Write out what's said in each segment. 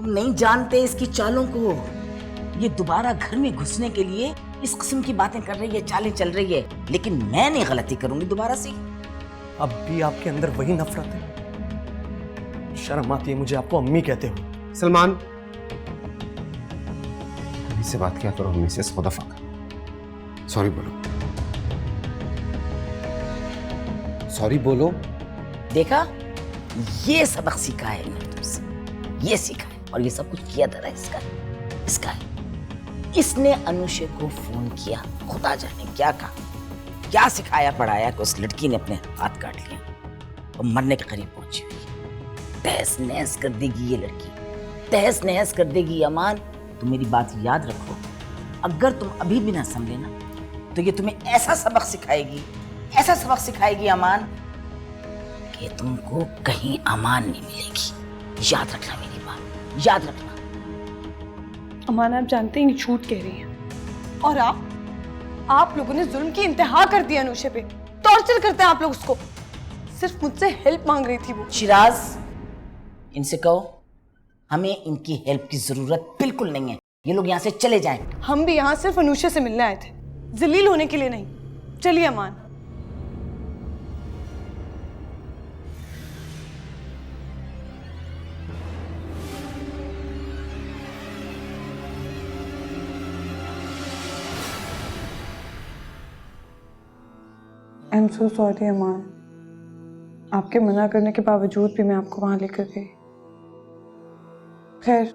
तुम नहीं जानते इसकी चालों को। ये दोबारा घर में घुसने के लिए इस किस्म की बातें कर रही है, चालें चल रही है, लेकिन मैं नहीं गलती करूंगी दोबारा से। अब भी आपके अंदर वही नफरत है। शर्म आती है मुझे आपको अम्मी कहते हो। सलमान, अम्मी से बात किया करो, अम्मी से 100 दफा सॉरी बोलो, सॉरी बोलो। देखा, ये सबक सीखा है मैंने तुमसे, ये सीखा है, और ये सब कुछ किया था इसका है। इसने अनुषे को फोन किया, खुदा जाने क्या कहा, क्या सिखाया पढ़ाया कि उस लड़की ने अपने हाथ काट लिए और मरने के करीब पहुंची हुई है। तहस नहस कर देगी ये लड़की, तहस नहस कर देगी। अमान, तुम मेरी बात याद रखो, अगर तुम अभी भी ना समझे ना तो ये तुम्हें ऐसा सबक सिखाएगी अमान कि तुमको कहीं अमान नहीं मिलेगी। याद रखना मेरी बात, याद रखना। अमान, आप जानते हैं ये झूठ कह रही हैं, और आप लोगों ने जुल्म की इंतहा कर दिया अनुषे पे। टॉर्चर करते हैं आप लोग उसको। सिर्फ मुझसे हेल्प मांग रही थी वो। शिराज, इनसे कहो हमें इनकी हेल्प की जरूरत बिल्कुल नहीं है, ये लोग यहाँ से चले जाएं। हम भी यहाँ सिर्फ अनुषे से मिलने आए थे, जलील होने के लिए नहीं। चलिए अमान। आई एम सो सॉरी अमान, आपके मना करने के बावजूद भी मैं आपको वहां लेकर गई। खैर,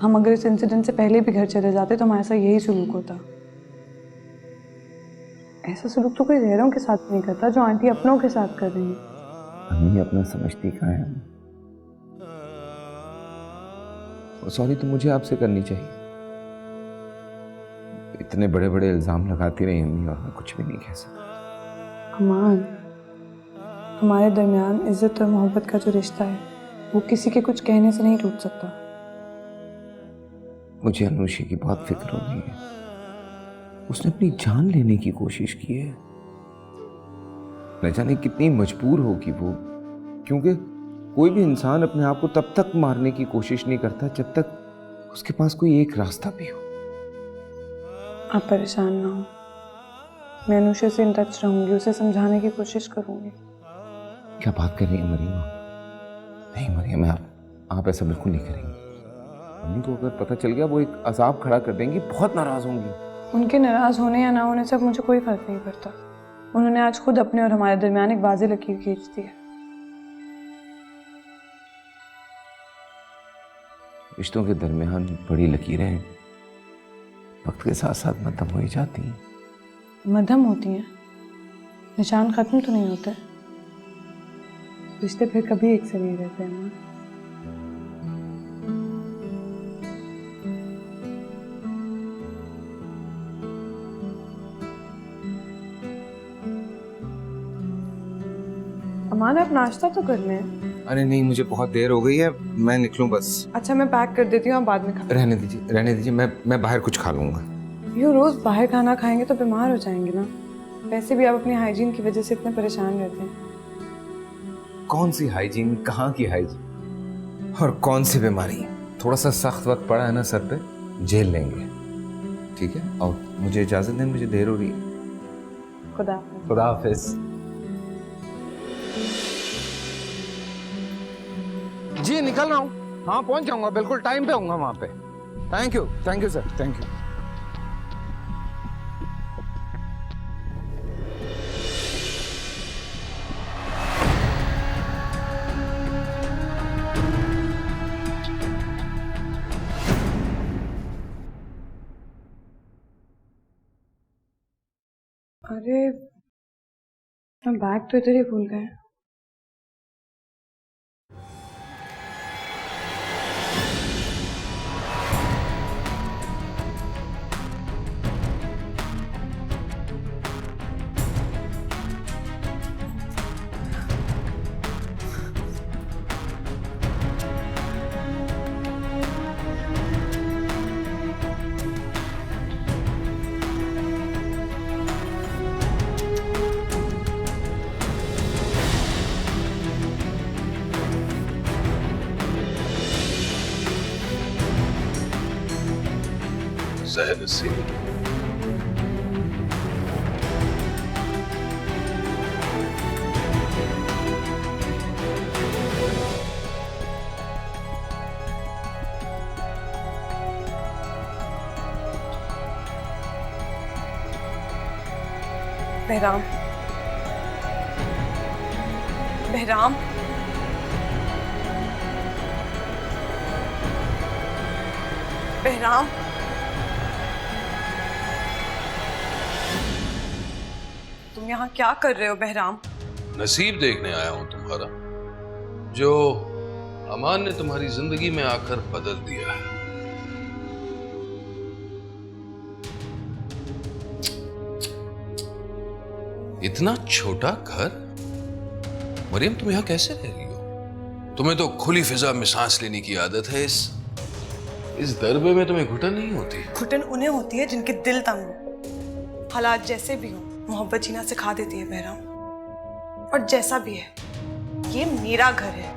हम अगर इस इंसिडेंट से पहले भी घर चले जाते तो हमारे साथ यही सलूक होता। ऐसा सलूक तो कोई गैरों के साथ नहीं करता जो आंटी अपनों के साथ कर रही है। अम्मी अपना समझती कहाँ है? और सॉरी तो मुझे आपसे करनी चाहिए। इतने बड़े बड़े इल्जाम लगाती रही अम्मी और मैं कुछ भी नहीं कह सकता। अमान, हमारे दरमियान इज्जत और मोहब्बत का जो रिश्ता है वो किसी के कुछ कहने से नहीं टूट सकता। मुझे अनुषी की बहुत फिक्र हो रही है। उसने अपनी जान लेने की कोशिश की है। न जाने कितनी मजबूर होगी वो, क्योंकि कोई भी इंसान अपने आप को तब तक मारने की कोशिश नहीं करता जब तक उसके पास कोई एक रास्ता भी हो। आप परेशान ना हो, मैं अनुषा से इन टच रहूंगी, उसे समझाने की कोशिश करूंगी। क्या बात कर रही है मरियम? नहीं मरियम, आप ऐसा बिल्कुल नहीं करेंगी। अम्मी को अगर पता चल गया वो एक अजाब खड़ा कर देंगी, बहुत नाराज होंगी। उनके नाराज होने या ना होने से अब मुझे कोई फर्क नहीं पड़ता। उन्होंने आज खुद अपने और हमारे दरमियान एक वाज़ेह लकीर खींच दी है। रिश्तों के दरमियान बड़ी लकीरें वक्त के साथ साथ मध्यम हो ही जाती हैं। मध्यम होती हैं, निशान खत्म तो नहीं होते। रिश्ते फिर कभी एक से नहीं रहते हैं। अमान, आप नाश्ता तो कर लें। अरे नहीं, मुझे बहुत देर हो गई है, मैं निकलूं बस। अच्छा, मैं पैक कर देती हूँ, आप बाद में खा। रहने दीजिए, मैं बाहर कुछ खा लूंगा। यूँ रोज बाहर खाना खाएंगे तो बीमार हो जाएंगे ना। वैसे भी आप अपनी हाइजीन की वजह से इतने परेशान रहते हैं। कौन सी हाइजीन, कहाँ की हाइजीन, और कौन सी बीमारी? थोड़ा सा सख्त वक्त पड़ा है ना सर पे, झेल लेंगे, ठीक है? और मुझे इजाजत दें, मुझे देर हो रही है। खुदा हाफिज। जी निकल रहा हूँ, हाँ पहुंच जाऊंगा, बिल्कुल टाइम पे आऊंगा वहां पे। Thank you sir, thank you. अरे, हम बैग तो इधर ही भूल गए। जहर नसीब। बहराम, बहराम, बहराम, तुम यहाँ क्या कर रहे हो बहराम? नसीब देखने आया हूं तुम्हारा, जो अमान ने तुम्हारी जिंदगी में आकर बदल दिया है। इतना छोटा घर? मरियम, तुम यहां कैसे रह रही हो? तुम्हें तो खुली फिजा में सांस लेने की आदत है। इस दरबे में तुम्हें घुटन नहीं होती? घुटन उन्हें होती है जिनके दिल तंग हो। हालात जैसे भी हो, मोहब्बत जीना सिखा देती है बहराम। और जैसा भी है, ये मेरा घर है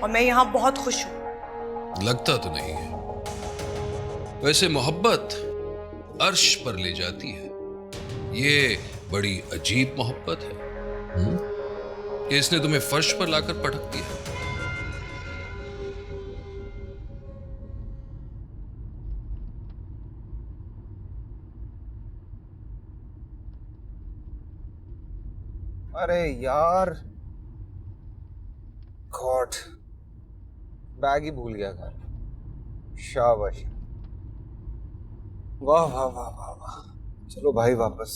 और मैं यहाँ बहुत खुश हूँ। लगता तो नहीं है। वैसे मोहब्बत अर्श पर ले जाती है। ये बड़ी अजीब मोहब्बत है कि इसने तुम्हें फर्श पर लाकर पटक दिया। अरे यार, गॉड, बैग ही भूल गया घर। शाबाश, वाह वाह वाह वाह वाह। चलो भाई वापस।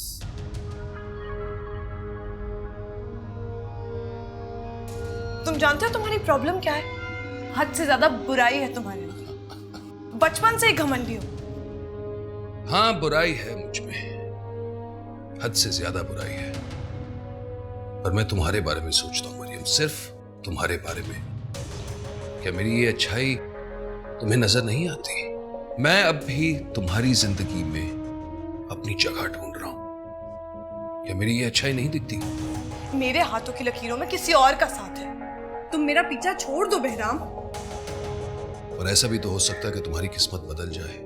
तुम जानते हो तुम्हारी प्रॉब्लम क्या है? हद से ज्यादा बुराई है तुम्हारे में। बचपन से ही घमंडी हो। हाँ, बुराई है मुझ में, हद से ज्यादा बुराई है। पर मैं तुम्हारे बारे में सोचता हूं मरियम, सिर्फ तुम्हारे बारे में। क्या मेरी ये अच्छाई तुम्हें नजर नहीं आती? मैं अब भी तुम्हारी जिंदगी में अपनी जगह ढूंढ रहा हूं। क्या मेरी ये अच्छाई नहीं दिखती? मेरे हाथों की लकीरों में किसी और का साथ है। तुम मेरा पीछा छोड़ दो बहराम। और ऐसा भी तो हो सकता है कि तुम्हारी किस्मत बदल जाए।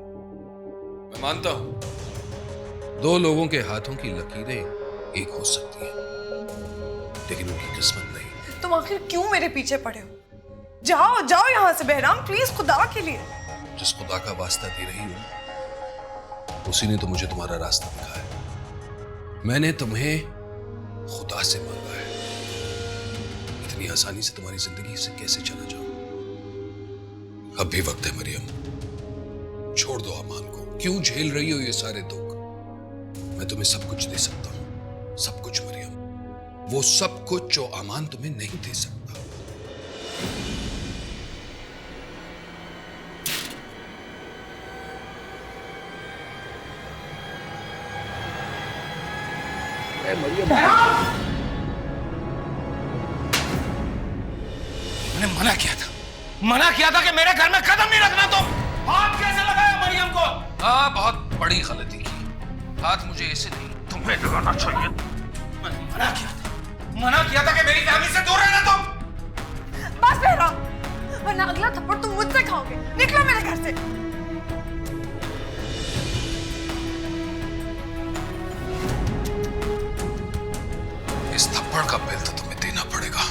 मैं मानता हूं दो लोगों के हाथों की लकीरें एक हो सकती हैं, लेकिन उनकी किस्मत नहीं। तुम आखिर क्यों मेरे पीछे पड़े हो? जाओ जाओ यहाँ से बहराम, प्लीज, खुदा के लिए। जिस खुदा का वास्ता दे रही हूं, उसी ने तो मुझे तुम्हारा रास्ता दिखाया। मैंने तुम्हें खुदा से मांगा है। इतनी आसानी से तुम्हारी जिंदगी से कैसे चला जाऊं? अब भी वक्त है मरियम, छोड़ दो अमान को। क्यों झेल रही हो ये सारे दुख? मैं तुम्हें सब कुछ दे सकता हूं, सब कुछ मरियम, वो सब कुछ जो अमान तुम्हें नहीं दे सकता। मैंने मना किया था कि मेरे घर में कदम नहीं रखना। तुम हाथ कैसे लगाया मरियम को? हाँ, बहुत बड़ी गलती की। हाथ मुझे ऐसे नहीं, तुम्हें लगाना चाहिए। मैंने मना किया था कि मेरी फैमिली से दूर रहना तुम। बस बहराम, वरना अगला थप्पड़ तुम मुझसे खाओगे। निकलो मेरे घर से। इस थप्पड़ का बिल तो तुम्हें देना पड़ेगा,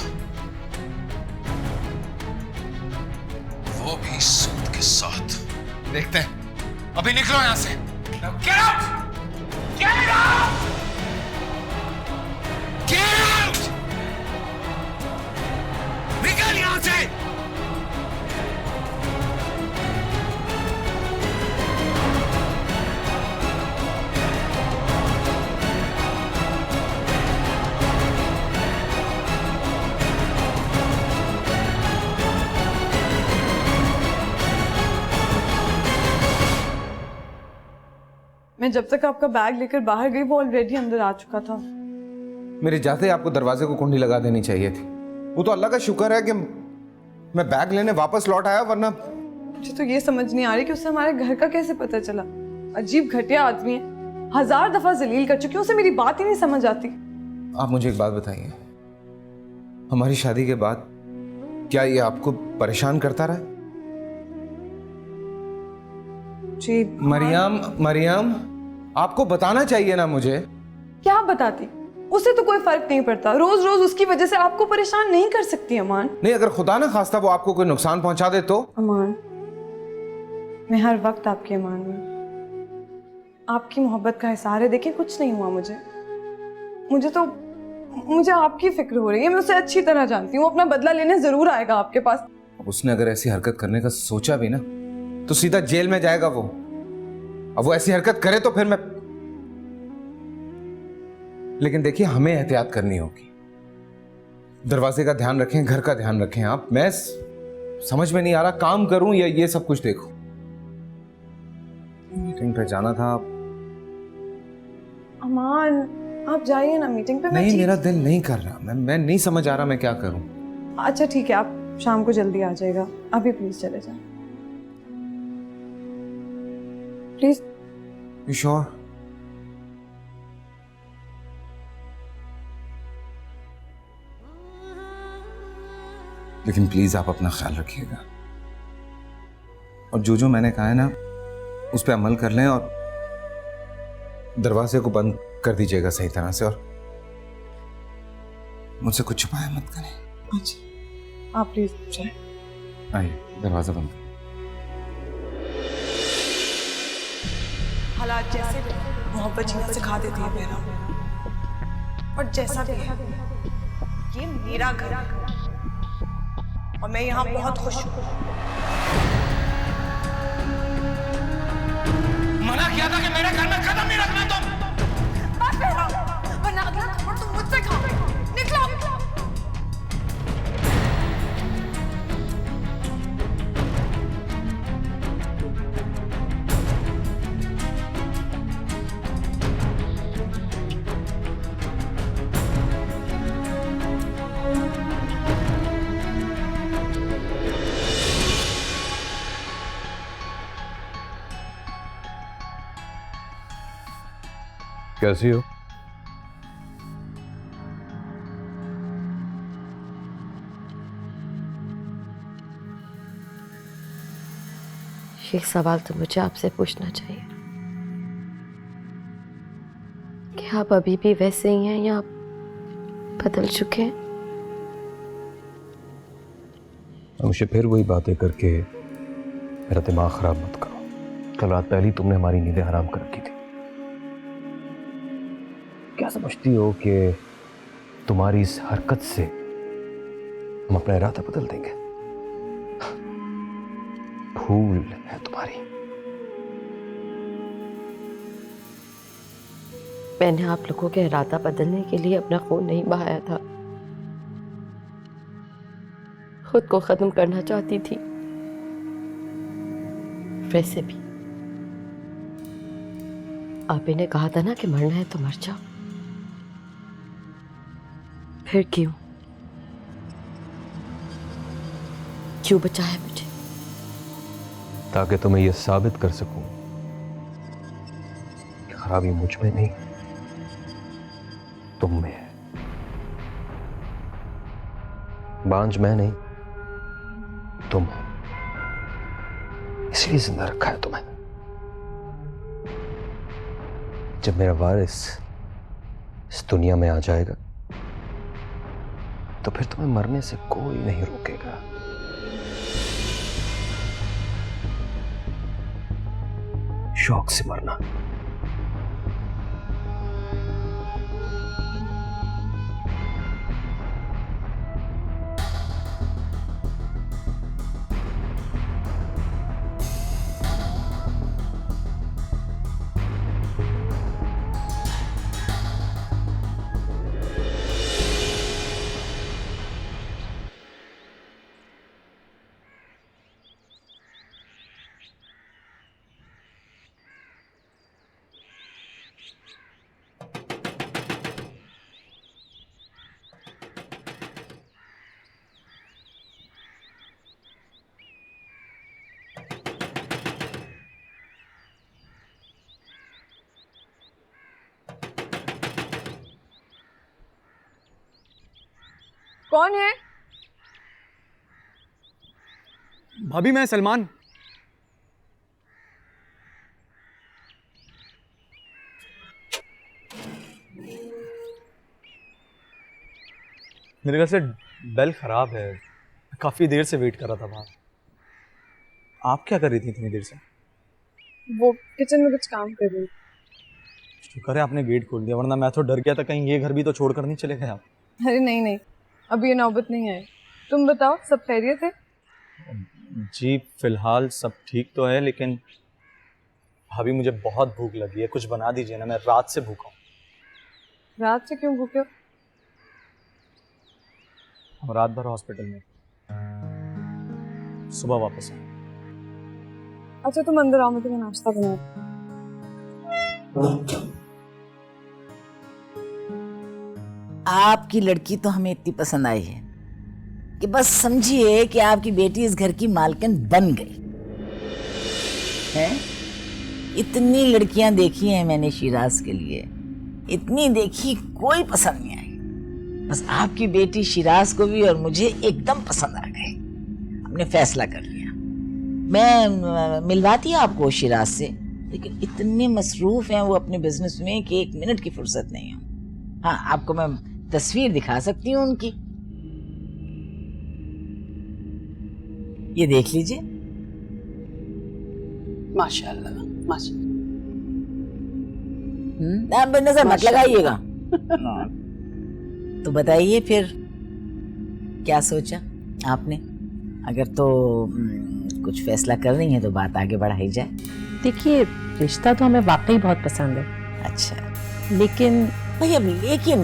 वो भी सूद के साथ। देखते हैं। अभी निकलो यहां से। Get out! Get out! Get out! निकल यहां से। मैं जब तक आपका बैग लेकर बाहर गई, वो ऑलरेडी अंदर आ चुका था। मेरे जाते ही आपको दरवाजे को कुंडी लगा देनी चाहिए थी। वो तो अल्लाह का शुक्र है कि मैं बैग लेने वापस लौट आया, वरना मुझे तो ये समझ नहीं आ रही कि उसे हमारे घर का कैसे पता चला। अजीब घटिया आदमी है, 1000 दफा जलील कर चुकी हूँ, उसे मेरी बात ही नहीं समझ आती। आप मुझे एक बात बताइए, हमारी शादी के बाद क्या ये आपको परेशान करता रहा? जी मरियम, मरियम, आपको बताना चाहिए ना मुझे। क्या बताती, उसे तो कोई फर्क नहीं पड़ता। रोज रोज उसकी वजह से आपको परेशान नहीं कर सकती अमान। नहीं, अगर खुदा ना खास्ता वो आपको कोई नुकसान पहुंचा दे तो? अमान, मैं हर वक्त आपकी अमान में, आपकी मोहब्बत का हिसार है। देखिए कुछ नहीं हुआ मुझे आपकी फिक्र हो रही है। मैं उसे अच्छी तरह जानती हूँ, अपना बदला लेने जरूर आएगा आपके पास। उसने अगर ऐसी हरकत करने का सोचा भी ना तो सीधा जेल में जाएगा वो। अब वो ऐसी हरकत करे तो फिर मैं, लेकिन देखिए हमें एहतियात करनी होगी। दरवाजे का ध्यान रखें, घर का ध्यान रखें आप। मैं समझ में नहीं आ रहा काम करूं या ये सब कुछ देखूं। मीटिंग पे जाना था। अमान आप जाइए ना मीटिंग पे। नहीं, मेरा दिल नहीं कर रहा। मैं नहीं समझ आ रहा मैं क्या करूं। अच्छा ठीक है, आप शाम को जल्दी आ जाएगा। अभी प्लीज चले जाए प्लीज। You sure? लेकिन प्लीज आप अपना ख्याल रखिएगा और जो जो मैंने कहा है ना उस पर अमल कर लें और दरवाजे को बंद कर दीजिएगा सही तरह से, और मुझसे कुछ छुपाया मत करें। अच्छा आप प्लीज जाए। आइए, दरवाजा बंद करें। हालात जैसे भी मोहब्बत जीना सिखा देती है मेरा, और जैसा भी है ये मेरा घर है और मैं यहाँ बहुत खुश हूँ। मना किया था कि मेरे घर में कदम नहीं रखना तुम। बस वरना अगला थप्पड़ तुम मुझसे खाओगे। निकलो। कैसी हो? ये सवाल तो मुझे आपसे पूछना चाहिए कि आप अभी भी वैसे ही हैं या आप बदल चुके हैं? मुझे फिर वही बातें करके मेरा दिमाग खराब मत करो। कल रात पहले तुमने हमारी नींदें हराम कर रखी थी। क्या समझती हो कि तुम्हारी इस हरकत से हम अपना इरादा बदल देंगे? भूल है तुम्हारी। मैंने आप लोगों के इरादा बदलने के लिए अपना खून नहीं बहाया था, खुद को खत्म करना चाहती थी। वैसे भी आप ने कहा था ना कि मरना है तो मर जाओ, फिर क्यों बचाया मुझे? ताकि तुम्हें यह साबित कर सकूं कि खराबी मुझ में नहीं तुम में है। बांझ मैं नहीं तुम हो, इसलिए जिंदा रखा है तुम्हें। जब मेरा वारिस इस दुनिया में आ जाएगा तो फिर तुम्हें मरने से कोई नहीं रोकेगा। शौक से मरना। कौन है? भाभी मैं सलमान। मेरे घर से बेल खराब है, काफ़ी देर से वेट कर रहा था बाहर। आप क्या कर रही थी इतनी देर से? वो किचन में कुछ काम कर रही हूँ। शुक्र है आपने गेट खोल दिया, वरना मैं तो डर गया था कहीं ये घर भी तो छोड़कर नहीं चले गए आप। अरे नहीं नहीं, अभी ये नौबत नहीं आई। तुम बताओ, सब खैरियत है? जी फिलहाल सब ठीक तो है, लेकिन भाभी मुझे बहुत भूख लगी है, कुछ बना दीजिए ना, मैं रात से भूखा हूँ। रात से क्यों भूखे हो? हम रात भर हॉस्पिटल में, सुबह वापस आए। अच्छा तुम अंदर आओ, मैं तुम्हें नाश्ता बना। आपकी लड़की तो हमें इतनी पसंद आई है कि बस समझिए कि आपकी बेटी इस घर की मालकिन बन गई है। इतनी लड़कियां देखी हैं मैंने शिराज के लिए, इतनी देखी कोई पसंद नहीं आई। बस आपकी बेटी शिराज को भी और मुझे एकदम पसंद आ गई। हमने फैसला कर लिया। मैं मिलवाती आपको शिराज से, लेकिन इतने मसरूफ हैं वो अपने बिजनेस में कि एक मिनट की फुर्सत नहीं है। हाँ, आपको मैं तस्वीर दिखा सकती हूँ उनकी, ये देख लीजिए। माशाल्लाह माशाल्लाह। आप नजर मत लगाइएगा। तो बताइए फिर क्या सोचा आपने? अगर तो कुछ फैसला कर रही हैं तो बात आगे बढ़ाई जाए। देखिए, रिश्ता तो हमें वाकई बहुत पसंद है, अच्छा, लेकिन भाई अब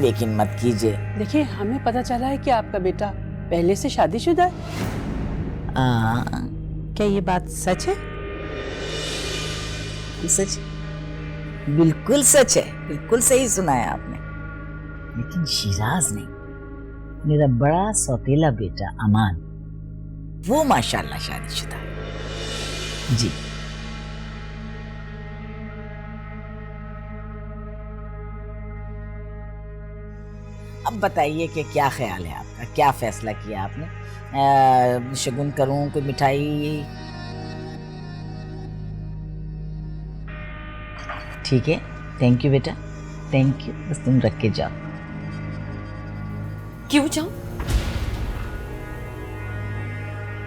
लेकिन मत कीजिए। देखिए हमें पता चला है कि आपका बेटा पहले से शादीशुदा है। क्या ये बात सच है? सच, बिल्कुल सच है, बिल्कुल सही सुना है आपने। लेकिन शिराज नहीं, मेरा बड़ा सौतेला बेटा अमान, वो माशाल्लाह शादीशुदा है जी। अब बताइए कि क्या ख्याल है आपका, क्या फैसला किया आपने? शगुन करूं, कोई मिठाई? ठीक है, थैंक यू बेटा, थैंक यू। बस तुम रख के जाओ। क्यों जाऊं?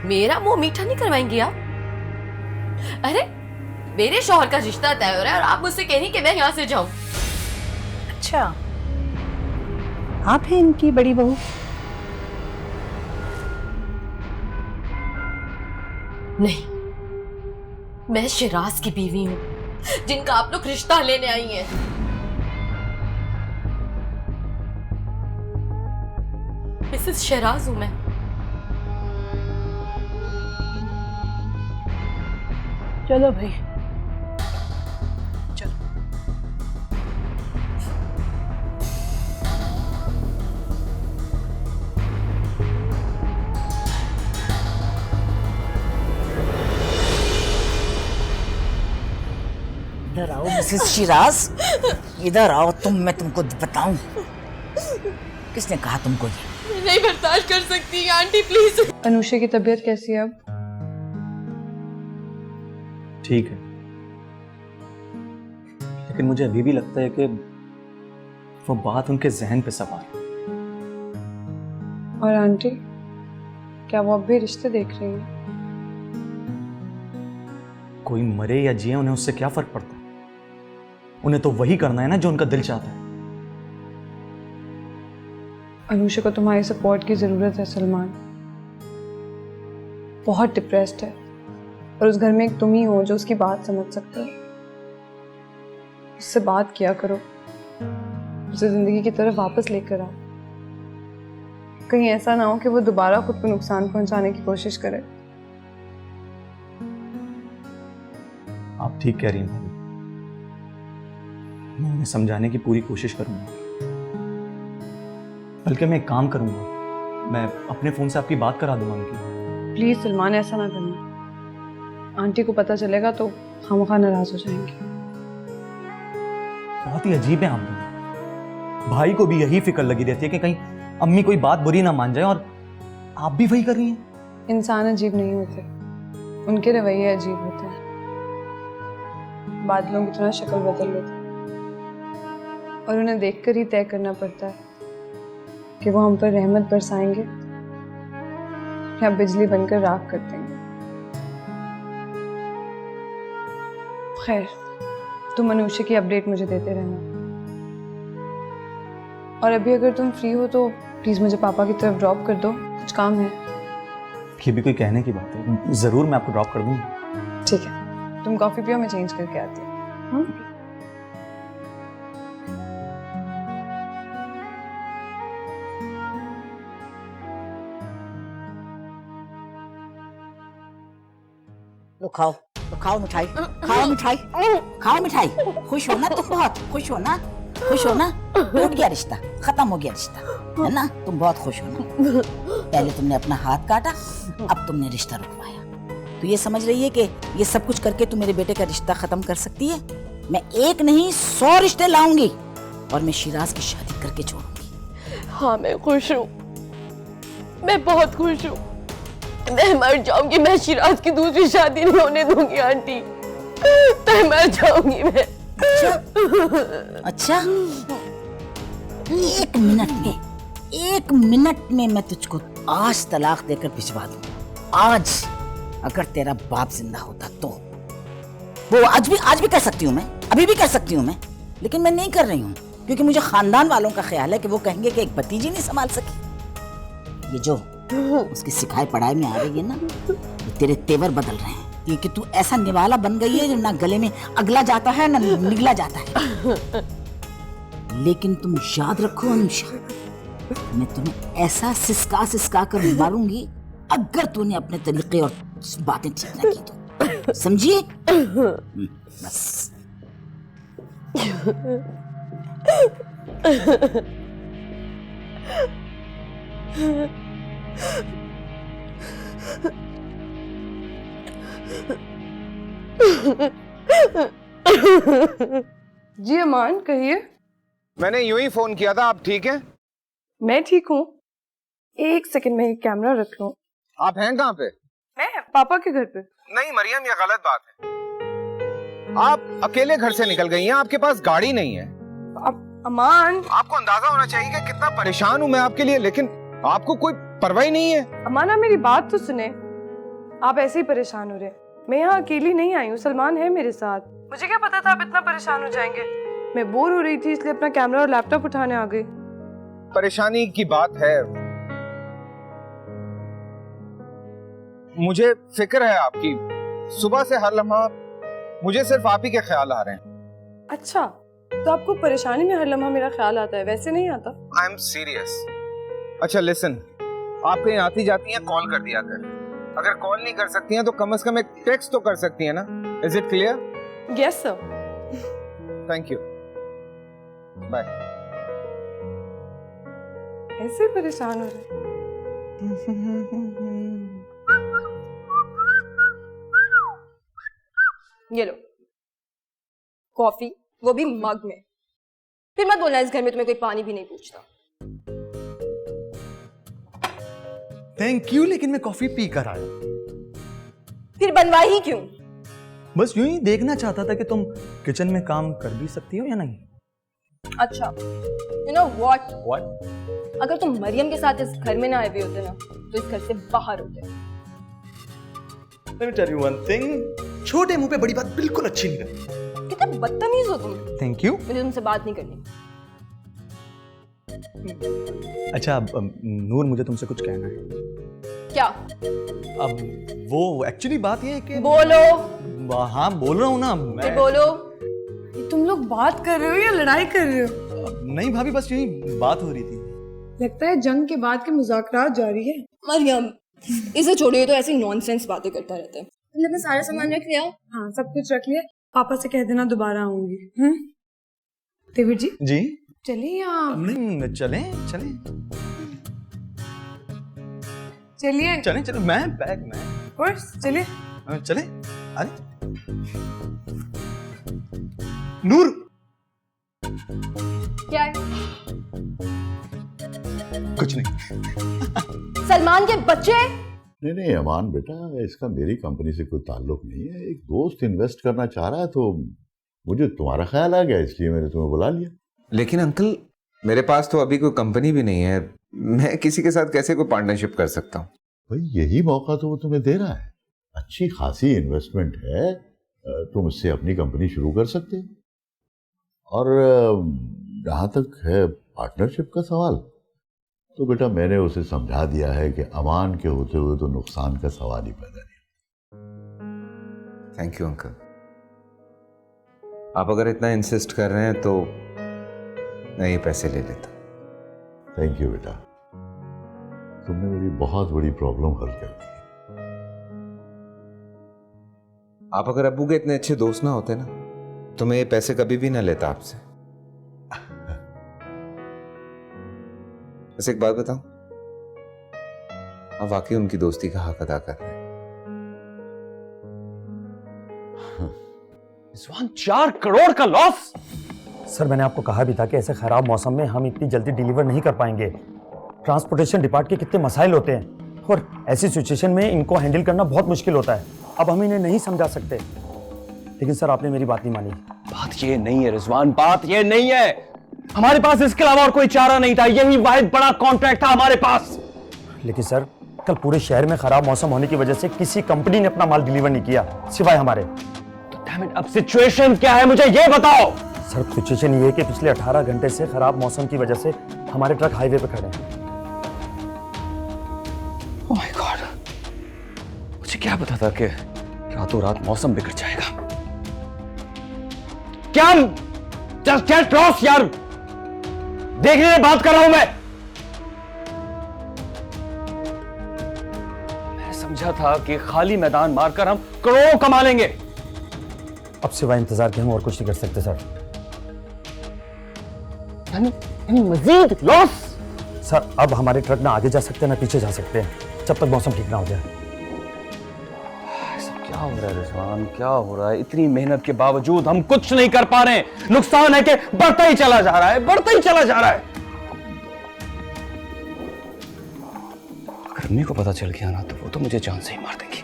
मेरा मुंह मीठा नहीं करवाएंगी आप? अरे मेरे शौहर का रिश्ता तय हो रहा है और आप मुझसे कह रही कि मैं यहाँ से जाऊं। अच्छा, आप हैं इनकी बड़ी बहू? नहीं, मैं शिराज की बीवी हूँ, जिनका आप लोग रिश्ता लेने आई हैं। मिसेस शिराज हूं मैं। चलो भाई, चलो। इधर आओ मिसेस शिराज, इधर आओ तुम, मैं तुमको बताऊं। किसने कहा तुमको ये? नहीं बर्दाश्त कर सकती आंटी, प्लीज। अनुषा की तबीयत कैसी है अब? ठीक है, लेकिन मुझे अभी भी लगता है कि वो बात उनके जहन पे सवार है। और आंटी, क्या वो अब भी रिश्ते देख रही हैं? कोई मरे या जिए, उन्हें उससे क्या फर्क पड़ता है? उन्हें तो वही करना है ना जो उनका दिल चाहता है। अनुषा को तुम्हारी सपोर्ट की जरूरत है सलमान। बहुत डिप्रेस्ड है और उस घर में एक तुम ही हो जो उसकी बात समझ सकते हो। उससे बात किया करो, उसे जिंदगी की तरफ वापस लेकर आओ। कहीं ऐसा ना हो कि वो दोबारा खुद को नुकसान पहुंचाने की कोशिश करे। आप ठीक कह रही हैं भाभी, मैं उन्हें समझाने की पूरी कोशिश करूंगा। बल्कि मैं एक काम करूंगा, मैं अपने फोन से आपकी बात करा दूंगा उनकी। प्लीज सलमान, ऐसा ना करना। आंटी को पता चलेगा तो खामखा नाराज हो जाएंगे। बहुत ही अजीब है आप दोनों। भाई को भी यही फिक्र लगी रहती है कि कहीं अम्मी कोई बात बुरी ना मान जाए, और आप भी वही कर रही हैं। इंसान अजीब नहीं होते, उनके रवैये अजीब होते हैं। बादलों की तरह शक्ल बदल लेते हैं और उन्हें देखकर ही तय करना पड़ता है कि वो हम पर रहमत बरसाएंगे या बिजली बनकर राख कर देंगे। खैर, तुम अनुषा की अपडेट मुझे देते रहना। और अभी अगर तुम फ्री हो तो प्लीज मुझे पापा की तरफ ड्रॉप कर दो, कुछ काम है। ये भी कोई कहने की बात है, जरूर मैं आपको ड्रॉप कर दूंगा। ठीक है, तुम कॉफी पियो, मैं चेंज करके आती हूँ। लो खाओ, तो खाओ मिठाई, खाओ मिठाई, खाओ मिठाई। खुश हो ना तुम? बहुत खुश हो ना? खुश हो ना? टूट गया रिश्ता, खत्म हो गया रिश्ता, है ना? तुम बहुत खुश हो ना? पहले तुमने अपना हाथ काटा, अब तुमने रिश्ता रुकवाया। तो ये समझ रही है कि ये सब कुछ करके तुम मेरे बेटे का रिश्ता खत्म कर सकती है? मैं एक नहीं 100 रिश्ते लाऊंगी और मैं शिराज की शादी करके छोड़ूंगी। हाँ मैं खुश हूँ, मैं बहुत खुश हूँ। मैं मर जाऊंगी, मैं शिराज की दूसरी शादी नहीं होने दूंगी आंटी। मैं मर जाऊंगी मैं। अच्छा, एक मिनट में मैं तुझको आज तलाक देकर भिजवा दूं। आज अगर तेरा बाप जिंदा होता तो वो आज भी कर सकती हूँ मैं, अभी भी कर सकती हूँ मैं, लेकिन मैं नहीं कर रही हूँ क्योंकि मुझे खानदान वालों का ख्याल है कि वो कहेंगे कि एक भतीजी नहीं संभाल सकी। ये जो उसकी सिखाई पढ़ाई में आ रही है ना, ये तेरे तेवर बदल रहे हैं क्योंकि तू ऐसा निवाला बन गई है जो ना गले में अगला जाता है ना निगला जाता है। लेकिन तुम याद रखो अनुषा, मैं तुम्हें ऐसा सिसका कर मारूंगी अगर तूने अपने तरीके और बातें ठीक ना की तो, समझिए? बस। जी अमान, कहिए। मैंने यूं ही फोन किया था, आप ठीक हैं? मैं ठीक हूँ। एक सेकंड में कैमरा रख लूं। आप हैं कहाँ पे? मैं पापा के घर पे। नहीं मरियम, ये गलत बात है। आप अकेले घर से निकल गई हैं, आपके पास गाड़ी नहीं है। अब अमान, आपको अंदाजा होना चाहिए कि कितना परेशान हूँ मैं आपके लिए, लेकिन आपको कोई परवाह नहीं है। अमान आप मेरी बात तो सुने। आप ऐसे ही परेशान हो रहे। मैं यहाँ अकेली नहीं आई हूँ, सलमान है मेरे साथ। मुझे क्या पता था आप इतना परेशान हो जाएंगे। मैं बोर हो रही थी इसलिए अपना कैमरा और लैपटॉप उठाने आ गई। परेशानी की बात है, मुझे फिक्र है आपकी। सुबह से हर लम्हा मुझे सिर्फ आप ही के ख्याल आ रहे हैं। अच्छा, तो आपको परेशानी में हर लम्हा मेरा ख्याल आता है, वैसे नहीं आता? I am serious. अच्छा लिसन, आप कहीं आती जाती हैं कॉल कर दिया कर। अगर कॉल नहीं कर सकती हैं तो कम से कम एक टेक्स्ट तो कर सकती हैं ना। Is it clear? Yes sir. Thank you, bye. ऐसे परेशान हो रहे। ये लो कॉफी, वो भी मग में। फिर मत बोलना इस घर में तुम्हें कोई पानी भी नहीं पूछता। थैंक यू, लेकिन मैं कॉफी पी कर आया। फिर बनवाई ही क्यों? बस यूं ही देखना चाहता था कि तुम किचन में काम कर भी सकती हो या नहीं। अच्छा, यू नो व्हाट, अगर तुम मरियम के साथ इस घर में ना आए हुए होते ना तो इस घर से बाहर होते। Let me tell you one thing, छोटे मुंह पे बड़ी बात बिल्कुल अच्छी नहीं लगती। कितना बदतमीज हो तुम। Thank you. मुझे तुमसे बात नहीं करनी। अच्छा अब नूर, मुझे तुमसे कुछ कहना है। क्या? अब वो एक्चुअली बात ये है कि बोलो। हाँ बोल रहा हूँ ना फिर बोलो। तुम लोग बात कर रहे हो या लड़ाई कर रहे हो? नहीं भाभी, बस यूं ही बात हो रही थी। लगता है जंग के बाद के मुज़ाकरात जारी है। मरियम, इसे छोड़िए तो ऐसी नॉनसेंस बातें करता रहता है। तुमने अपना सारा सामान रख लिया? हाँ, सब कुछ रख लिया। पापा से कह देना दोबारा आऊंगी। देवर जी जी चलिए आप। नहीं, चलें चलें चलिए चलें चलें, मैं बैग में कोर्स चलिए। चलें। अरे नूर, क्या है? कुछ नहीं। सलमान के बच्चे? नहीं अमान बेटा, इसका मेरी कंपनी से कोई ताल्लुक नहीं है। एक दोस्त इन्वेस्ट करना चाह रहा है तो मुझे तुम्हारा ख्याल आ गया, इसलिए मैंने तुम्हें बुला लिया। लेकिन अंकल, मेरे पास तो अभी कोई कंपनी भी नहीं है। मैं किसी के साथ कैसे कोई पार्टनरशिप कर सकता हूँ? भाई यही मौका तो वो तुम्हें दे रहा है, अच्छी खासी इन्वेस्टमेंट है, तुम इससे अपनी कंपनी शुरू कर सकते हो। और जहां तक है पार्टनरशिप का सवाल, तो बेटा मैंने उसे समझा दिया है कि अमान के होते हुए तो नुकसान का सवाल ही पैदा नहीं। Thank you uncle. आप अगर इतना इंसिस्ट कर रहे हैं तो मैं ये पैसे ले लेता। थैंक यू बेटा, तुमने मेरी बहुत बड़ी प्रॉब्लम हल कर दी। आप अगर अब्बू के इतने अच्छे दोस्त ना होते ना तो मैं ये पैसे कभी भी ना लेता आपसे। बस एक बात बताऊं, आप वाकई उनकी दोस्ती का हक अदा कर रहे हैं। रिजवान 4 करोड़ का लॉस। सर मैंने आपको कहा भी था कि ऐसे खराब मौसम में हम इतनी जल्दी डिलीवर नहीं कर पाएंगे। ट्रांसपोर्टेशन डिपार्ट के कितने मसाइल होते हैं और ऐसी सिचुएशन में इनको हैंडल करना बहुत मुश्किल होता है। अब हम इन्हें नहीं समझा सकते, लेकिन सर आपने मेरी बात नहीं मानी। बात ये नहीं है रिजवान, बात ये नहीं है। हमारे पास इसके अलावा और कोई चारा नहीं था, यही वाहिद बड़ा कॉन्ट्रैक्ट था हमारे पास। लेकिन सर कल पूरे शहर में खराब मौसम होने की वजह से किसी कंपनी ने अपना माल डिलीवर नहीं किया सिवाय हमारे। तो डैम इट, अब सिचुएशन क्या है मुझे ये बताओ। सर सिचुएशन ये है कि पिछले 18 घंटे से खराब मौसम की वजह से हमारे ट्रक हाईवे पे खड़े हैं। ओह माय गॉड, मुझे क्या पता था कि रातों रात मौसम बिगड़ जाएगा। क्या जस्ट गेट लॉस्ट यार, देखने में बात कर रहा हूं मैं समझा था कि खाली मैदान मारकर हम करोड़ों कमा लेंगे। अब सिवाय इंतजार के हम और कुछ नहीं कर सकते सर। यानी मजीद लॉस। सर अब हमारे ट्रक ना आगे जा सकते हैं ना पीछे जा सकते हैं जब तक मौसम ठीक ना हो जाए। क्या हो रहा है रिजवान, क्या हो रहा है? इतनी मेहनत के बावजूद हम कुछ नहीं कर पा रहे हैं। नुकसान है कि बढ़ता ही चला जा रहा है, बढ़ता ही चला जा रहा है। अगर अम्मी को पता चल गया ना तो वो तो मुझे जान से ही मार देंगी।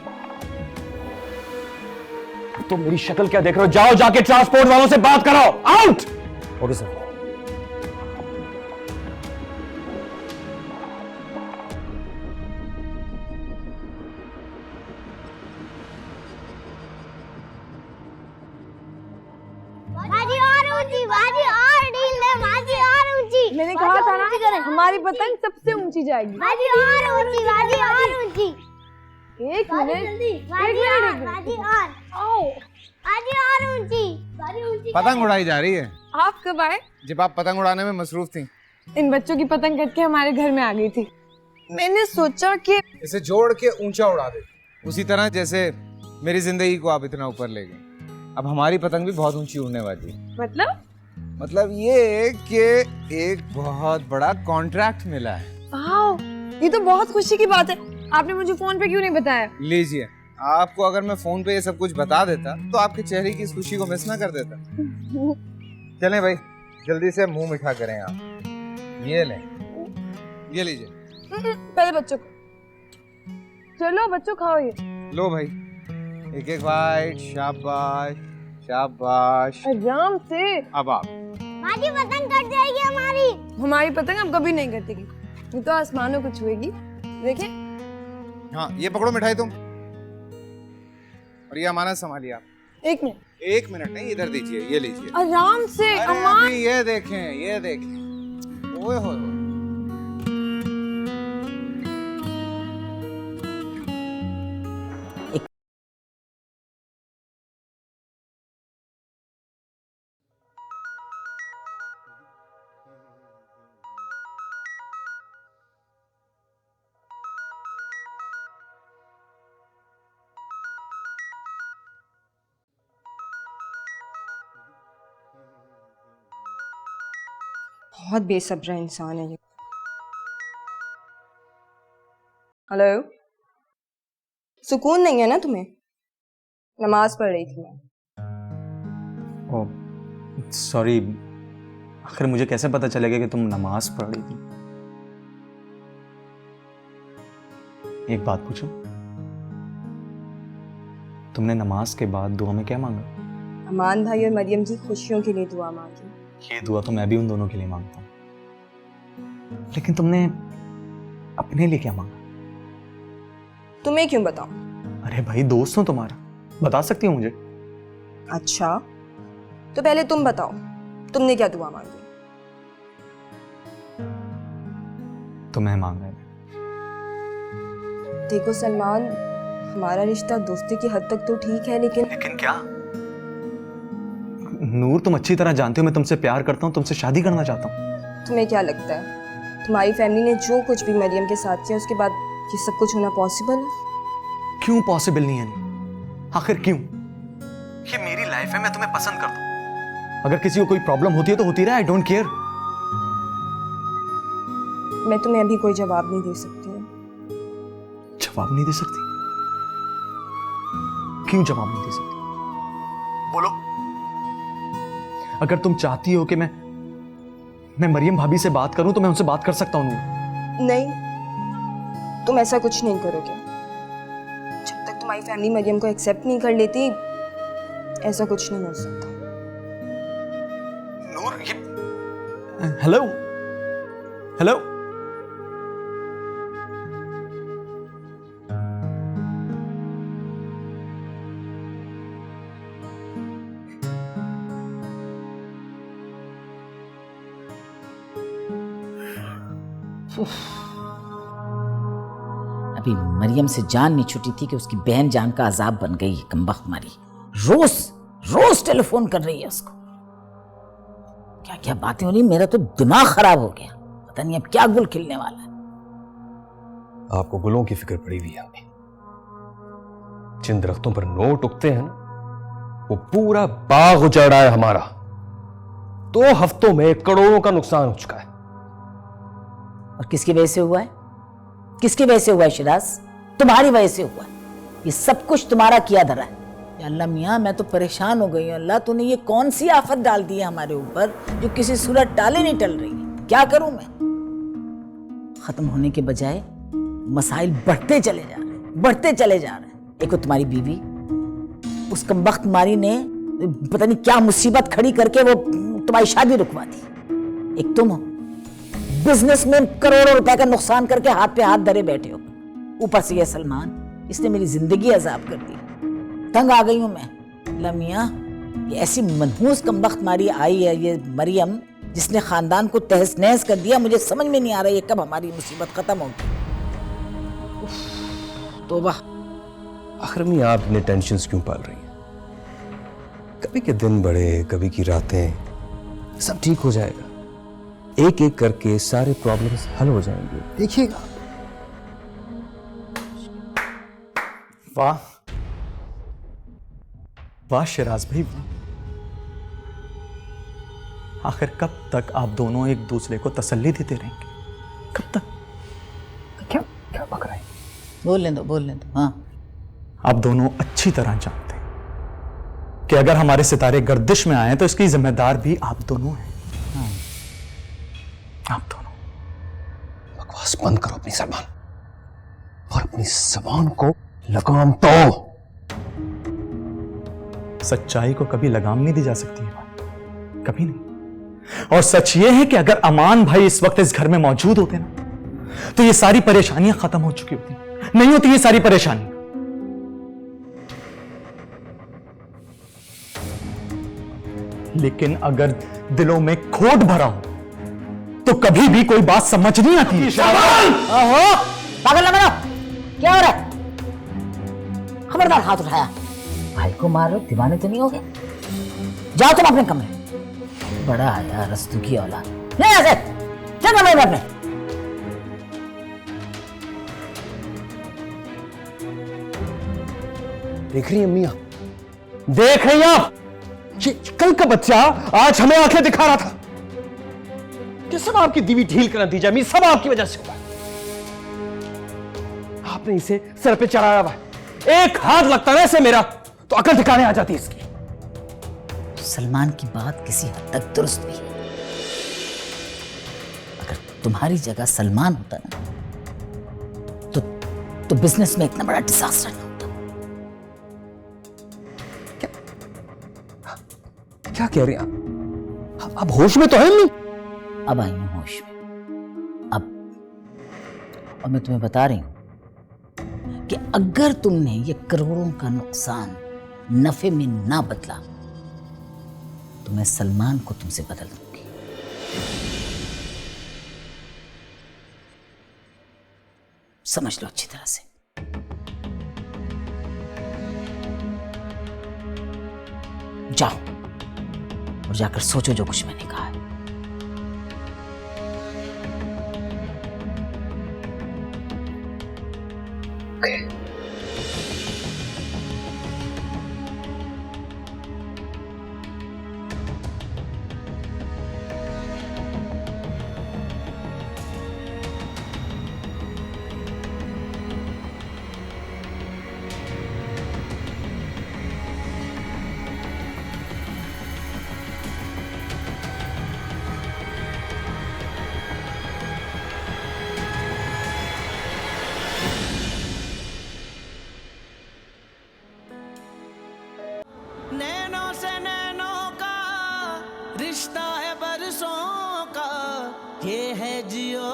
तो मेरी शक्ल क्या देख रहे हो? जाओ जाके ट्रांसपोर्ट वालों से बात कराओ। आउट। Okay sir. मैंने कहा था ना हमारी पतंग सबसे ऊंची जाएगी। और ऊंची। एक मिनट और ऊंची। पतंग उड़ाई जा रही है। आप कब आए? जब आप पतंग उड़ाने में मसरूफ थी। इन बच्चों की पतंग कट के हमारे घर में आ गई थी। मैंने सोचा कि इसे जोड़ के ऊंचा उड़ा दे, उसी तरह जैसे मेरी जिंदगी को आप इतना ऊपर ले गए। अब हमारी पतंग भी बहुत ऊंची उड़ने वाली है। मतलब ये कि एक बहुत बड़ा कॉन्ट्रैक्ट मिला है। वाओ, ये तो बहुत खुशी की बात है। आपने मुझे फोन पे क्यों नहीं बताया? लीजिए, आपको अगर मैं फोन पे ये सब कुछ बता देता तो आपके चेहरे की इस खुशी को मिस ना कर देता। चलें भाई, जल्दी से मुंह मीठा करें आप। ये लें, ये लीजिए। पहले बच्चों को। चलो बच्चों खाओ ये। लो भाई, एक एक बाइट। शाबाश शाबाश। आराम से। अब आप। माजी पतंग कट जाएगी हमारी। हमारी पतंग अब कभी नहीं कटेगी, ये तो आसमानों को छुएगी। देखिए। हाँ, ये पकड़ो मिठाई तुम, और ये अमानत संभालिए आप। एक मिनट नहीं, इधर दीजिए, ये लीजिए। आराम से। अमान, ये देखें। ओए हो। बहुत बेसब्र इंसान है ये। हेलो, सुकून नहीं है ना तुम्हें? नमाज पढ़ रही थी मैं। ओह सॉरी, आखिर मुझे कैसे पता चलेगा कि तुम नमाज पढ़ रही थी? एक बात पूछूं, तुमने नमाज के बाद दुआ में क्या मांगा? अमान भाई और मरियम की खुशियों के लिए दुआ मांगी। ये दुआ तो मैं भी उन दोनों के लिए मांगता हूँ, लेकिन तुमने अपने लिए क्या मांगा? तुम्हें क्यों बताऊं? अरे भाई, दोस्त हूं तुम्हारा, बता सकती हो मुझे? अच्छा, तो पहले तुम बताओ, तुमने क्या दुआ मांगी? तुम्हें मांगा है। देखो सलमान, हमारा रिश्ता दोस्ती की हद तक तो ठीक है, लेकिन क्या? नूर, तुम अच्छी तरह जानते हो मैं तुमसे प्यार करता हूँ, तुमसे शादी करना चाहता हूँ। तुम्हें क्या लगता है तुम्हारी फैमिली ने जो कुछ भी मरियम के साथ किया उसके बाद ये सब कुछ होना पॉसिबल है? क्यों पॉसिबल नहीं है? आखिर क्यों? ये मेरी लाइफ है, मैं तुम्हें पसंद करता हूँ। अगर किसी को कोई प्रॉब्लम होती है तो होती रहे, आई डोंट केयर। मैं तुम्हें अभी कोई जवाब नहीं दे सकती हूँ। जवाब नहीं दे सकती? क्यों जवाब नहीं दे सकती? बोलो। अगर तुम चाहती हो कि मैं मरियम भाभी से बात करूं तो मैं उनसे बात कर सकता हूं। नहीं, तुम ऐसा कुछ नहीं करोगे। जब तक तुम्हारी फैमिली मरियम को एक्सेप्ट नहीं कर लेती, ऐसा कुछ नहीं हो सकता। नूर, ये हेलो हेलो, अभी मरियम से जान नहीं छुटी थी कि उसकी बहन जान का अजाब बन गई है। कमबख्त मारी, रोज रोज टेलीफोन कर रही है उसको। क्या क्या बातें हो रही, मेरा तो दिमाग खराब हो गया। पता नहीं अब क्या गुल खिलने वाला है। आपको गुलों की फिक्र पड़ी हुई है हमें। जिन दरख्तों पर नोट उगते हैं ना, वो पूरा बाग उजाड़ा है हमारा। 2 हफ्तों में करोड़ों का नुकसान हो चुका है। और किसकी वजह से हुआ है? किसकी वजह से हुआ है शिराज? तुम्हारी वजह से हुआ है। ये सब कुछ तुम्हारा किया धरा है। या अल्लाह मियाँ, मैं तो परेशान हो गई हूँ। अल्लाह, तूने ये कौन सी आफत डाल दी है हमारे ऊपर जो किसी सूरत टाले नहीं टल रही है। क्या करूं मैं? खत्म होने के बजाय मसाइल बढ़ते चले जा रहे हैं, बढ़ते चले जा रहे हैं। एक तो तुम्हारी बीवी, उस कमबख्त मारी ने पता नहीं क्या मुसीबत खड़ी करके वो तुम्हारी शादी रुकवा दी। एक तुम हो, बिजनेस में करोड़ों रुपए का नुकसान करके हाथ पे हाथ धरे बैठे हो। ऊपर से ये सलमान, इसने मेरी जिंदगी अजाब कर दी। तंग आ गई हूं मैं। लमिया, ये ऐसी मनहूस कमबख्त मारी आई है ये मरियम, जिसने खानदान को तहस नहस कर दिया। मुझे समझ में नहीं आ रहा है कब हमारी मुसीबत खत्म होगी। तौबा। आखिर में आप इतने टेंशन क्यों पाल रही हैं? कभी के दिन बड़े, कभी की रातें, सब ठीक हो जाएगा। एक एक करके सारे प्रॉब्लम्स हल हो जाएंगे, देखिएगा। वाह वाह शिराज भाई, आखिर कब तक आप दोनों एक दूसरे को तसल्ली देते रहेंगे? कब तक? क्या क्या पक रहा है? बोलने दो, बोलने दो। हाँ, आप दोनों अच्छी तरह जानते हैं कि अगर हमारे सितारे गर्दिश में आए तो इसकी जिम्मेदार भी आप दोनों हैं। हाँ। आप दोनों। बकवास बंद करो अपनी ज़बान, और अपनी ज़बान को लगाम दो। सच्चाई को कभी लगाम नहीं दी जा सकती है, कभी नहीं। और सच ये है कि अगर अमान भाई इस वक्त इस घर में मौजूद होते ना, तो ये सारी परेशानियां खत्म हो चुकी होती। नहीं होती ये सारी परेशानी। लेकिन अगर दिलों में खोट भरा हो तो कभी भी कोई बात समझ नहीं आती। ओहो, पागल ना बनो। क्या हो रहा है? खबरदार हाथ उठाया। भाई को मारो, दीवाने तो नहीं हो गए? जाओ तुम अपने कमरे। बड़ा आया रस्तू की औलाद। ले ऐसे चल कमरे में अपने। देख रही हैं अम्मी आप? देख रही हैं आप? ये कल का बच्चा आज हमें आंखें दिखा रहा था। ये सब आपकी दीवी ढील का नतीजा, अम्मी, सब आपकी वजह से हुआ। आपने इसे सर पे चढ़ाया हुआ है। एक हाथ लगता है इसे मेरा तो अकल ठिकाने आ जाती है इसकी। सलमान की बात किसी हद तक दुरुस्त भी है। अगर तुम्हारी जगह सलमान होता ना, तो बिजनेस में इतना बड़ा डिजास्टर ना होता। क्या कह रही हैं आप होश में तो है नहीं? अब आई हूं होश में। और मैं तुम्हें बता रही हूं कि अगर तुमने ये करोड़ों का नुकसान नफे में ना बदला तो मैं सलमान को तुमसे बदल दूंगी। समझ लो अच्छी तरह से। जाओ और जाकर सोचो जो कुछ मैंने कहा है। नैनों से नैनों का रिश्ता है बरसों का, ये है जियो